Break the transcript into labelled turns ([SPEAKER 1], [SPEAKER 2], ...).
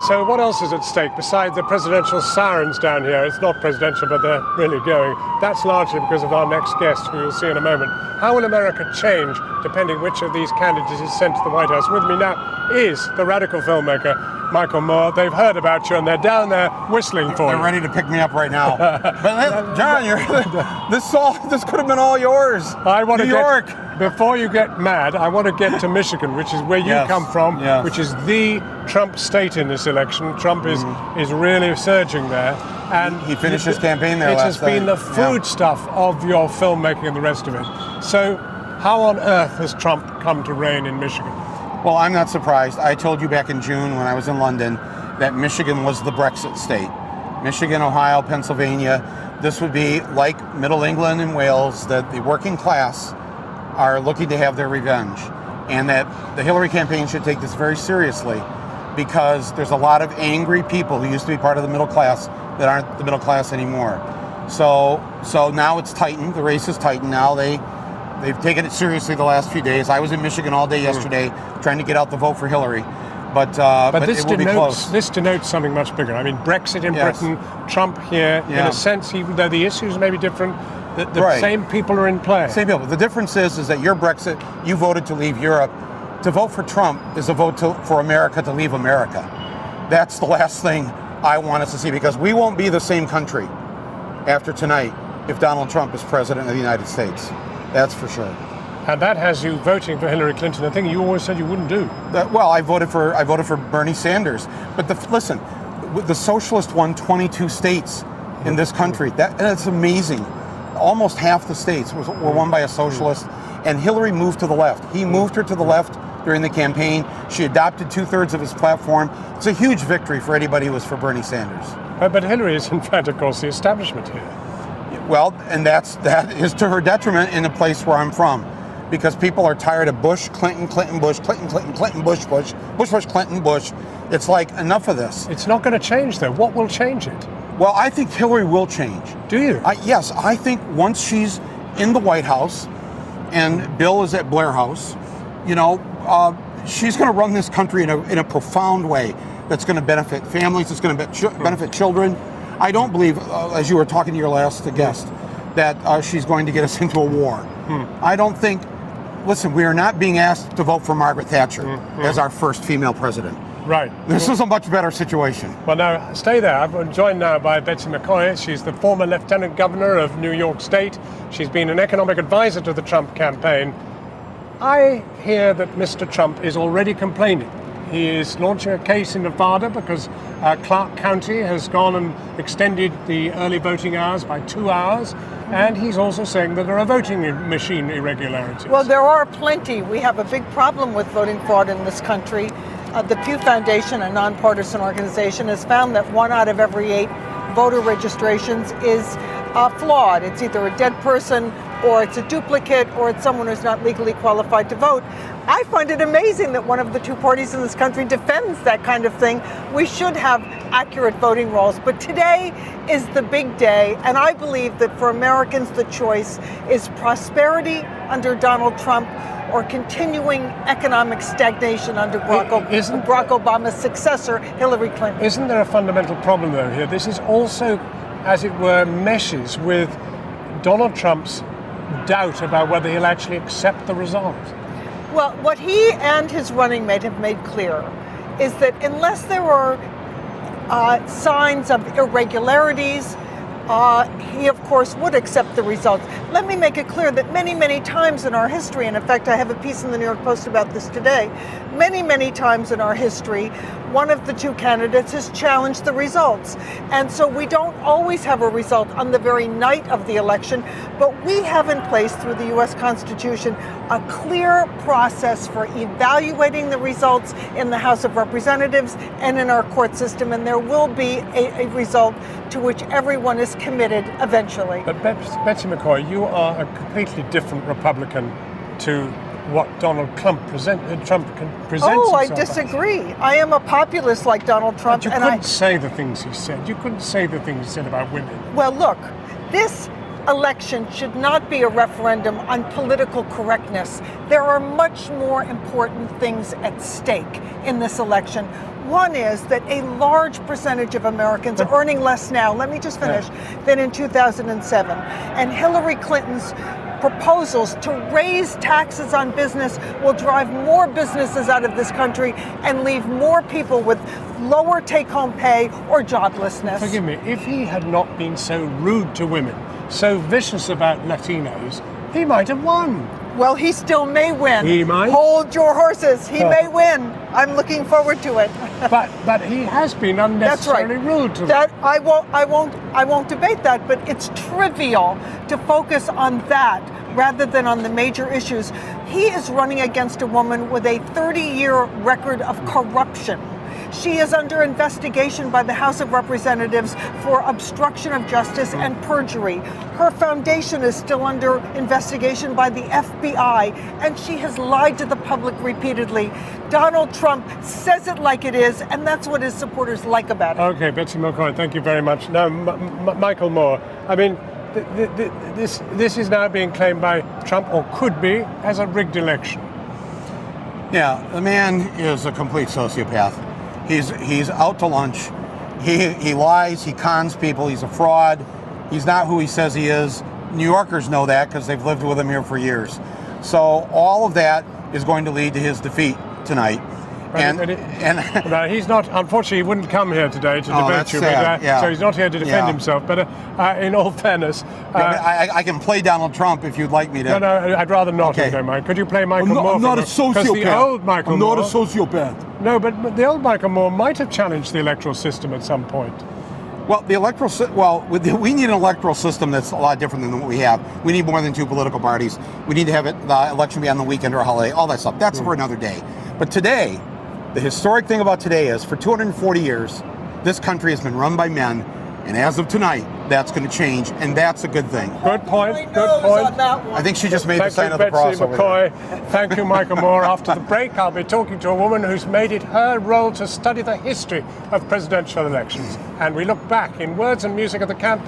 [SPEAKER 1] So what else is at stake besides the presidential sirens down here? It's not presidential, but they're really going. That's largely because of our next guest, who you'll see in a moment. How will America change depending which of these candidates is sent to the White House? With me now is the radical filmmaker, Michael Moore. They've heard about you and they're down there whistling for you.
[SPEAKER 2] They're ready to pick me up right now. But John, this could have been all yours.
[SPEAKER 1] I want
[SPEAKER 2] New York.
[SPEAKER 1] Before you get mad, I want to get to Michigan, which is where you come from, which is the Trump state in this election. Trump is really surging there. And
[SPEAKER 2] he finished his campaign there last
[SPEAKER 1] night. It has been the foodstuff of your filmmaking and the rest of it. So how on earth has Trump come to reign in Michigan?
[SPEAKER 2] Well, I'm not surprised. I told you back in June when I was in London that Michigan was the Brexit state. Michigan, Ohio, Pennsylvania, this would be like Middle England and Wales, that the working class are looking to have their revenge, and that the Hillary campaign should take this very seriously, because there's a lot of angry people who used to be part of the middle class that aren't the middle class anymore. So now it's tightened. The race is tightened now. They've taken it seriously the last few days. I was in Michigan all day yesterday trying to get out the vote for Hillary. But
[SPEAKER 1] this
[SPEAKER 2] it will be close.
[SPEAKER 1] This denotes something much bigger. I mean, Brexit in Britain, Trump here, in a sense, even though the issues may be different, the same people are in play.
[SPEAKER 2] Same people. The difference is that your Brexit, you voted to leave Europe. To vote for Trump is a vote for America to leave America. That's the last thing I want us to see, because we won't be the same country after tonight if Donald Trump is president of the United States. That's for sure.
[SPEAKER 1] And that has you voting for Hillary Clinton, a thing you always said you wouldn't do.
[SPEAKER 2] Well, I voted for Bernie Sanders. But listen, the socialist won 22 states in this country. That's amazing. Almost half the states were won by a socialist, and Hillary moved to the left. He moved her to the left during the campaign. She adopted 2/3 of his platform. It's a huge victory for anybody who was for Bernie Sanders.
[SPEAKER 1] But Hillary is, in fact, of course, the establishment here.
[SPEAKER 2] Well, and that is to her detriment in the place where I'm from, because people are tired of Bush, Clinton, Clinton, Bush, Clinton, Clinton, Clinton, Bush, Bush, Bush, Bush, Clinton, Bush. It's like, enough of this.
[SPEAKER 1] It's not going to change, though. What will change it?
[SPEAKER 2] Well, I think Hillary will change.
[SPEAKER 1] Do you?
[SPEAKER 2] Yes, I think once she's in the White House and Bill is at Blair House, she's going to run this country in a profound way that's going to benefit families, it's going to benefit children. I don't believe, as you were talking to your last guest, that she's going to get us into a war. I don't think, listen, we are not being asked to vote for Margaret Thatcher as our first female president.
[SPEAKER 1] Right.
[SPEAKER 2] This is a much better situation.
[SPEAKER 1] Well, now, stay there. I'm joined now by Betsy McCoy. She's the former Lieutenant Governor of New York State. She's been an economic advisor to the Trump campaign. I hear that Mr. Trump is already complaining. He is launching a case in Nevada because Clark County has gone and extended the early voting hours by 2 hours. And he's also saying that there are voting machine irregularities.
[SPEAKER 3] Well, there are plenty. We have a big problem with voting fraud in this country. The Pew Foundation, a nonpartisan organization, has found that 1 out of every 8 voter registrations is flawed. It's either a dead person, or it's a duplicate, or it's someone who's not legally qualified to vote. I find it amazing that one of the two parties in this country defends that kind of thing. We should have accurate voting rolls, but today is the big day, and I believe that for Americans the choice is prosperity under Donald Trump or continuing economic stagnation under Barack Obama's successor, Hillary Clinton.
[SPEAKER 1] Isn't there a fundamental problem, though, here? This is also, as it were, meshes with Donald Trump's doubt about whether he'll actually accept the result.
[SPEAKER 3] Well, what he and his running mate have made clear is that unless there are signs of irregularities, he, of course, would accept the results. Let me make it clear that many, many times in our history, and in fact, I have a piece in the New York Post about this today, many, many times in our history, one of the two candidates has challenged the results. And so we don't always have a result on the very night of the election, but we have in place through the U.S. Constitution a clear process for evaluating the results in the House of Representatives and in our court system, and there will be a result to which everyone is committed eventually.
[SPEAKER 1] But Betsy McCoy, you are a completely different Republican to what Donald Trump presents
[SPEAKER 3] Oh, I disagree. I am a populist like Donald Trump.
[SPEAKER 1] But you couldn't say the things he said. You couldn't say the things he said about women.
[SPEAKER 3] Well, look, this election should not be a referendum on political correctness. There are much more important things at stake in this election. One is that a large percentage of Americans are earning less now, let me just finish, than in 2007. And Hillary Clinton's proposals to raise taxes on business will drive more businesses out of this country and leave more people with lower take-home pay or joblessness.
[SPEAKER 1] Forgive me, if he had not been so rude to women, so vicious about Latinos, he might have won.
[SPEAKER 3] Well, he still may win.
[SPEAKER 1] He might?
[SPEAKER 3] Hold your horses. He may win. I'm looking forward to it.
[SPEAKER 1] But he has been unnecessarily rude to them.
[SPEAKER 3] That I won't debate that, but it's trivial to focus on that rather than on the major issues. He is running against a woman with a 30-year record of corruption. She is under investigation by the House of Representatives for obstruction of justice and perjury. Her foundation is still under investigation by the FBI, and she has lied to the public repeatedly. Donald Trump says it like it is, and that's what his supporters like about it.
[SPEAKER 1] Okay, Betsy McCoy, thank you very much. Now, Michael Moore, I mean, this is now being claimed by Trump, or could be, as a rigged election.
[SPEAKER 2] Yeah, the man is a complete sociopath. He's out to lunch. He lies. He cons people. He's a fraud. He's not who he says he is. New Yorkers know that because they've lived with him here for years. So all of that is going to lead to his defeat tonight.
[SPEAKER 1] Now, he's not. Unfortunately, he wouldn't come here today to debate you.
[SPEAKER 2] Sad.
[SPEAKER 1] So he's not here to defend himself. But in all fairness,
[SPEAKER 2] I can play Donald Trump if you'd like me to.
[SPEAKER 1] No, I'd rather not.
[SPEAKER 2] Okay.
[SPEAKER 1] If you don't mind. Could you play Michael Moore?
[SPEAKER 4] I'm not a sociopath.
[SPEAKER 1] Because the old Michael
[SPEAKER 4] I'm
[SPEAKER 1] Moore.
[SPEAKER 4] not a sociopath.
[SPEAKER 1] No, but the old Michael Moore might have challenged the electoral system at some point.
[SPEAKER 2] Well, we need an electoral system that's a lot different than what we have. We need more than two political parties. We need to have the election be on the weekend or a holiday, all that stuff. That's for another day. But today, the historic thing about today is for 240 years, this country has been run by men, and as of tonight, that's going to change, and that's a good thing.
[SPEAKER 1] Good point.
[SPEAKER 3] My
[SPEAKER 1] Good
[SPEAKER 3] nose
[SPEAKER 1] point.
[SPEAKER 3] on that one.
[SPEAKER 2] I think she just made the
[SPEAKER 1] Thank
[SPEAKER 2] sign
[SPEAKER 1] you,
[SPEAKER 2] of the cross
[SPEAKER 1] Betsy
[SPEAKER 2] over there.
[SPEAKER 1] McCoy. Thank you, Michael Moore. After the break, I'll be talking to a woman who's made it her role to study the history of presidential elections. And we look back in words and music of the campaign.